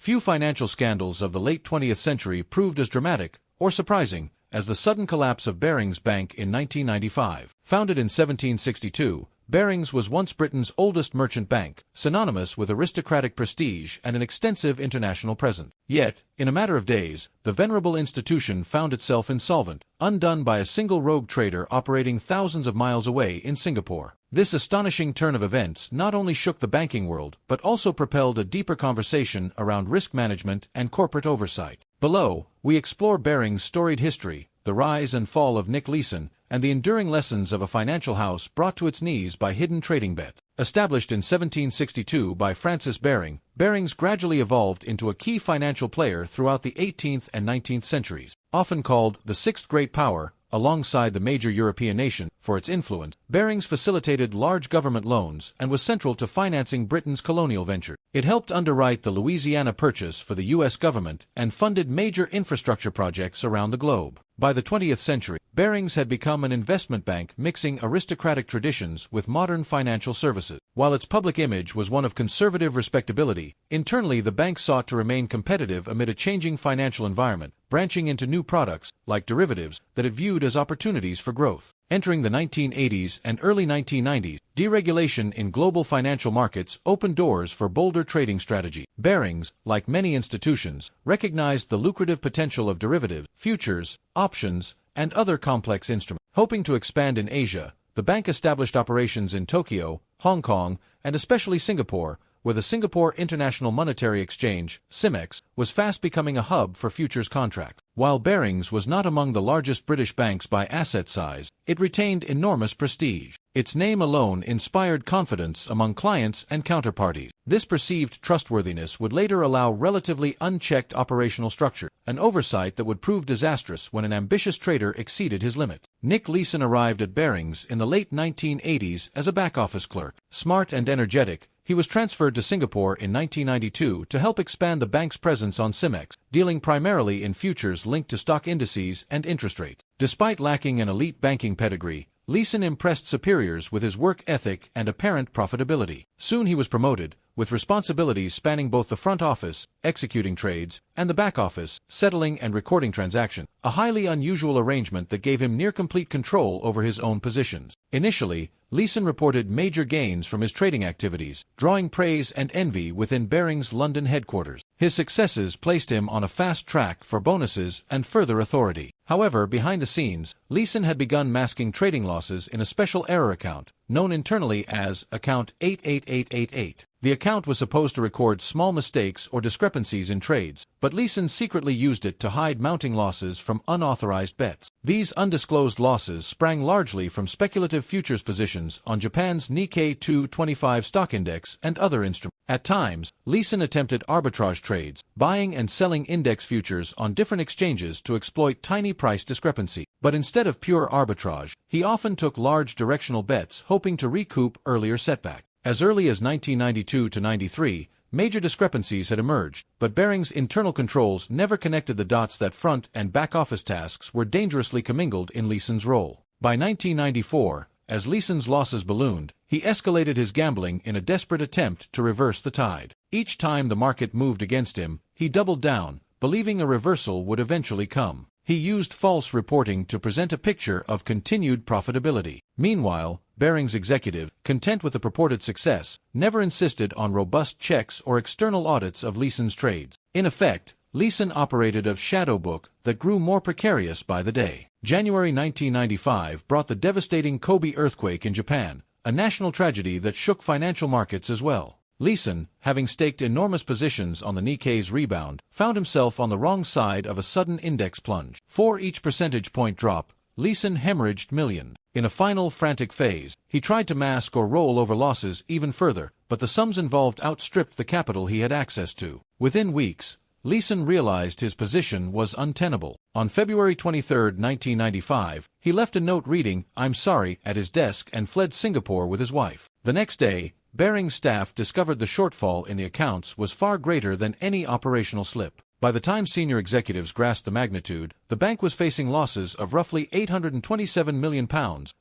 Few financial scandals of the late 20th century proved as dramatic or surprising as the sudden collapse of Barings Bank in 1995. Founded in 1762, Barings was once Britain's oldest merchant bank, synonymous with aristocratic prestige and an extensive international presence. Yet, in a matter of days, the venerable institution found itself insolvent, undone by a single rogue trader operating thousands of miles away in Singapore. This astonishing turn of events not only shook the banking world, but also propelled a deeper conversation around risk management and corporate oversight. Below, we explore Barings' storied history, the rise and fall of Nick Leeson, and the enduring lessons of a financial house brought to its knees by hidden trading bets. Established in 1762 by Francis Baring, Barings gradually evolved into a key financial player throughout the 18th and 19th centuries. Often called the Sixth Great Power, alongside the major European nation, for its influence, Barings facilitated large government loans and was central to financing Britain's colonial venture. It helped underwrite the Louisiana Purchase for the U.S. government and funded major infrastructure projects around the globe. By the 20th century, Barings had become an investment bank mixing aristocratic traditions with modern financial services. While its public image was one of conservative respectability, internally the bank sought to remain competitive amid a changing financial environment, branching into new products, like derivatives, that it viewed as opportunities for growth. Entering the 1980s and early 1990s, deregulation in global financial markets opened doors for bolder trading strategy. Barings, like many institutions, recognized the lucrative potential of derivatives, futures, options, and other complex instruments. Hoping to expand in Asia, the bank established operations in Tokyo, Hong Kong, and especially Singapore, where the Singapore International Monetary Exchange, SIMEX, was fast becoming a hub for futures contracts. While Barings was not among the largest British banks by asset size, it retained enormous prestige. Its name alone inspired confidence among clients and counterparties. This perceived trustworthiness would later allow relatively unchecked operational structure, an oversight that would prove disastrous when an ambitious trader exceeded his limits. Nick Leeson arrived at Barings in the late 1980s as a back-office clerk. Smart and energetic, he was transferred to Singapore in 1992 to help expand the bank's presence on SIMEX, dealing primarily in futures linked to stock indices and interest rates. Despite lacking an elite banking pedigree, Leeson impressed superiors with his work ethic and apparent profitability. Soon he was promoted, with responsibilities spanning both the front office, executing trades, and the back office, settling and recording transactions, a highly unusual arrangement that gave him near-complete control over his own positions. Initially, Leeson reported major gains from his trading activities, drawing praise and envy within Barings' London headquarters. His successes placed him on a fast track for bonuses and further authority. However, behind the scenes, Leeson had begun masking trading losses in a special error account, known internally as Account 88888. The account was supposed to record small mistakes or discrepancies in trades, but Leeson secretly used it to hide mounting losses from unauthorized bets. These undisclosed losses sprang largely from speculative futures positions on Japan's Nikkei 225 stock index and other instruments. At times, Leeson attempted arbitrage trades, buying and selling index futures on different exchanges to exploit tiny price discrepancy. But instead of pure arbitrage, he often took large directional bets hoping to recoup earlier setbacks. As early as 1992 to 93, major discrepancies had emerged, but Barings' internal controls never connected the dots that front and back office tasks were dangerously commingled in Leeson's role. By 1994, as Leeson's losses ballooned, he escalated his gambling in a desperate attempt to reverse the tide. Each time the market moved against him, he doubled down, believing a reversal would eventually come. He used false reporting to present a picture of continued profitability. Meanwhile, Barings' executive, content with the purported success, never insisted on robust checks or external audits of Leeson's trades. In effect, Leeson operated a shadow book that grew more precarious by the day. January 1995 brought the devastating Kobe earthquake in Japan, a national tragedy that shook financial markets as well. Leeson, having staked enormous positions on the Nikkei's rebound, found himself on the wrong side of a sudden index plunge. For each percentage point drop, Leeson hemorrhaged millions. In a final frantic phase, he tried to mask or roll over losses even further, but the sums involved outstripped the capital he had access to. Within weeks, Leeson realized his position was untenable. On February 23, 1995, he left a note reading, "I'm sorry," at his desk and fled Singapore with his wife. The next day, Barings' staff discovered the shortfall in the accounts was far greater than any operational slip. By the time senior executives grasped the magnitude, the bank was facing losses of roughly £827 million,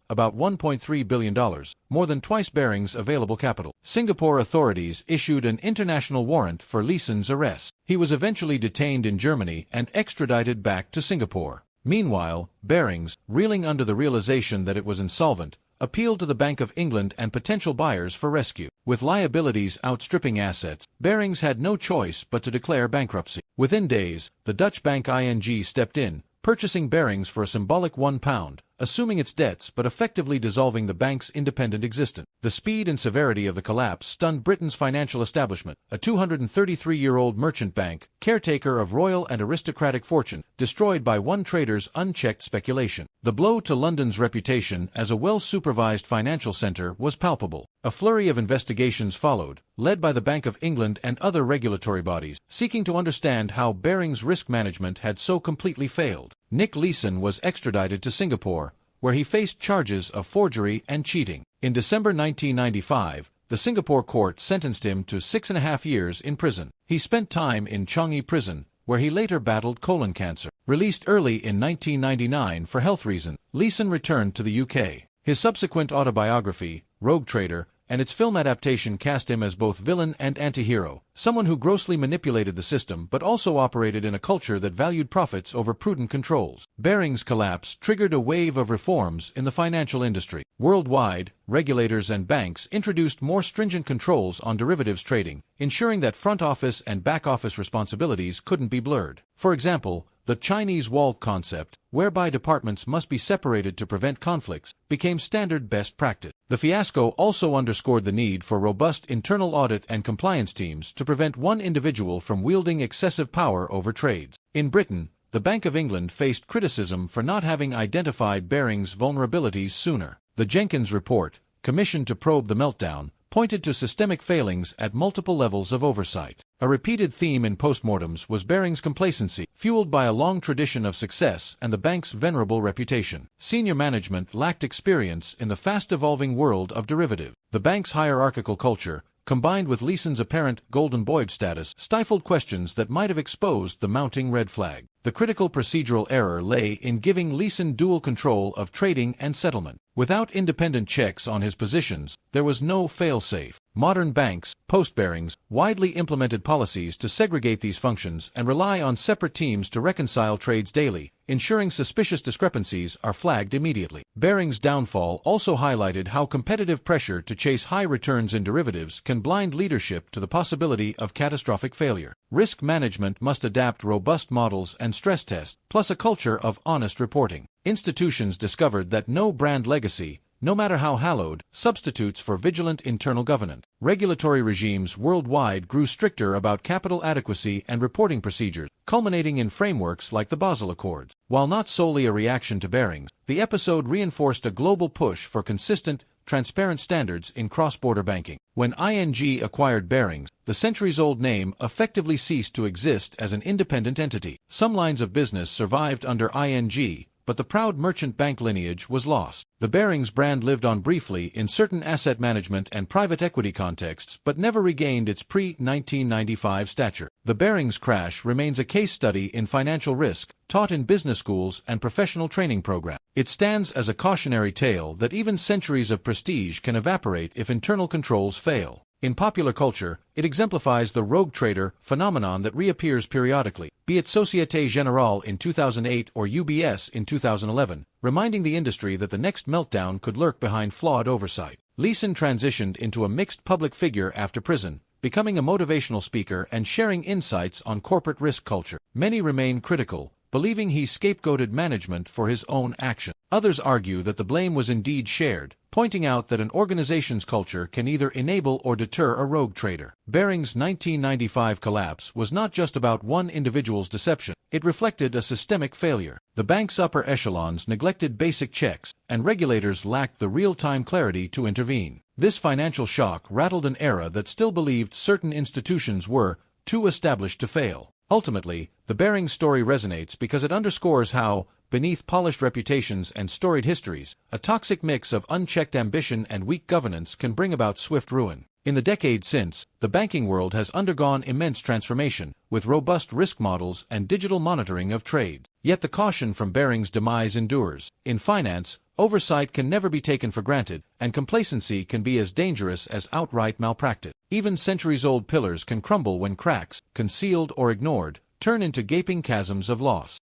about $1.3 billion, more than twice Barings' available capital. Singapore authorities issued an international warrant for Leeson's arrest. He was eventually detained in Germany and extradited back to Singapore. Meanwhile, Barings, reeling under the realization that it was insolvent, appealed to the Bank of England and potential buyers for rescue. With liabilities outstripping assets, Barings had no choice but to declare bankruptcy. Within days, the Dutch bank ING stepped in, purchasing Barings for a symbolic £1, assuming its debts but effectively dissolving the bank's independent existence. The speed and severity of the collapse stunned Britain's financial establishment, a 233-year-old merchant bank, caretaker of royal and aristocratic fortune, destroyed by one trader's unchecked speculation. The blow to London's reputation as a well-supervised financial centre was palpable. A flurry of investigations followed, led by the Bank of England and other regulatory bodies, seeking to understand how Barings' risk management had so completely failed. Nick Leeson was extradited to Singapore, where he faced charges of forgery and cheating. In December 1995, the Singapore court sentenced him to 6.5 years in prison. He spent time in Changi Prison, where he later battled colon cancer. Released early in 1999 for health reasons, Leeson returned to the UK. His subsequent autobiography, Rogue Trader, and its film adaptation cast him as both villain and anti-hero, someone who grossly manipulated the system but also operated in a culture that valued profits over prudent controls. Barings' collapse triggered a wave of reforms in the financial industry. Worldwide, regulators and banks introduced more stringent controls on derivatives trading, ensuring that front office and back office responsibilities couldn't be blurred. For example, the Chinese wall concept, whereby departments must be separated to prevent conflicts, became standard best practice. The fiasco also underscored the need for robust internal audit and compliance teams to prevent one individual from wielding excessive power over trades. In Britain, the Bank of England faced criticism for not having identified Barings' vulnerabilities sooner. The Jenkins report, commissioned to probe the meltdown, pointed to systemic failings at multiple levels of oversight. A repeated theme in postmortems was Barings' complacency, fueled by a long tradition of success and the bank's venerable reputation. Senior management lacked experience in the fast-evolving world of derivatives. The bank's hierarchical culture, combined with Leeson's apparent golden boy status, stifled questions that might have exposed the mounting red flag. The critical procedural error lay in giving Leeson dual control of trading and settlement. Without independent checks on his positions, there was no fail-safe. Modern banks, post-Barings, widely implemented policies to segregate these functions and rely on separate teams to reconcile trades daily, ensuring suspicious discrepancies are flagged immediately. Barings' downfall also highlighted how competitive pressure to chase high returns in derivatives can blind leadership to the possibility of catastrophic failure. Risk management must adapt robust models and stress tests, plus a culture of honest reporting. Institutions discovered that no brand legacy, no matter how hallowed, substitutes for vigilant internal governance. Regulatory regimes worldwide grew stricter about capital adequacy and reporting procedures, culminating in frameworks like the Basel Accords. While not solely a reaction to Barings, the episode reinforced a global push for consistent, transparent standards in cross-border banking. When ING acquired Barings, the centuries-old name effectively ceased to exist as an independent entity. Some lines of business survived under ING, but the proud merchant bank lineage was lost. The Barings brand lived on briefly in certain asset management and private equity contexts but never regained its pre-1995 stature. The Barings crash remains a case study in financial risk, taught in business schools and professional training programs. It stands as a cautionary tale that even centuries of prestige can evaporate if internal controls fail. In popular culture, it exemplifies the rogue trader phenomenon that reappears periodically, be it Société Générale in 2008 or UBS in 2011, reminding the industry that the next meltdown could lurk behind flawed oversight. Leeson transitioned into a mixed public figure after prison, becoming a motivational speaker and sharing insights on corporate risk culture. Many remain critical, believing he scapegoated management for his own action. Others argue that the blame was indeed shared, pointing out that an organization's culture can either enable or deter a rogue trader. Barings' 1995 collapse was not just about one individual's deception, it reflected a systemic failure. The bank's upper echelons neglected basic checks, and regulators lacked the real-time clarity to intervene. This financial shock rattled an era that still believed certain institutions were too established to fail. Ultimately, the Barings story resonates because it underscores how, beneath polished reputations and storied histories, a toxic mix of unchecked ambition and weak governance can bring about swift ruin. In the decades since, the banking world has undergone immense transformation, with robust risk models and digital monitoring of trades. Yet the caution from Barings' demise endures. In finance, oversight can never be taken for granted, and complacency can be as dangerous as outright malpractice. Even centuries-old pillars can crumble when cracks, concealed or ignored, turn into gaping chasms of loss.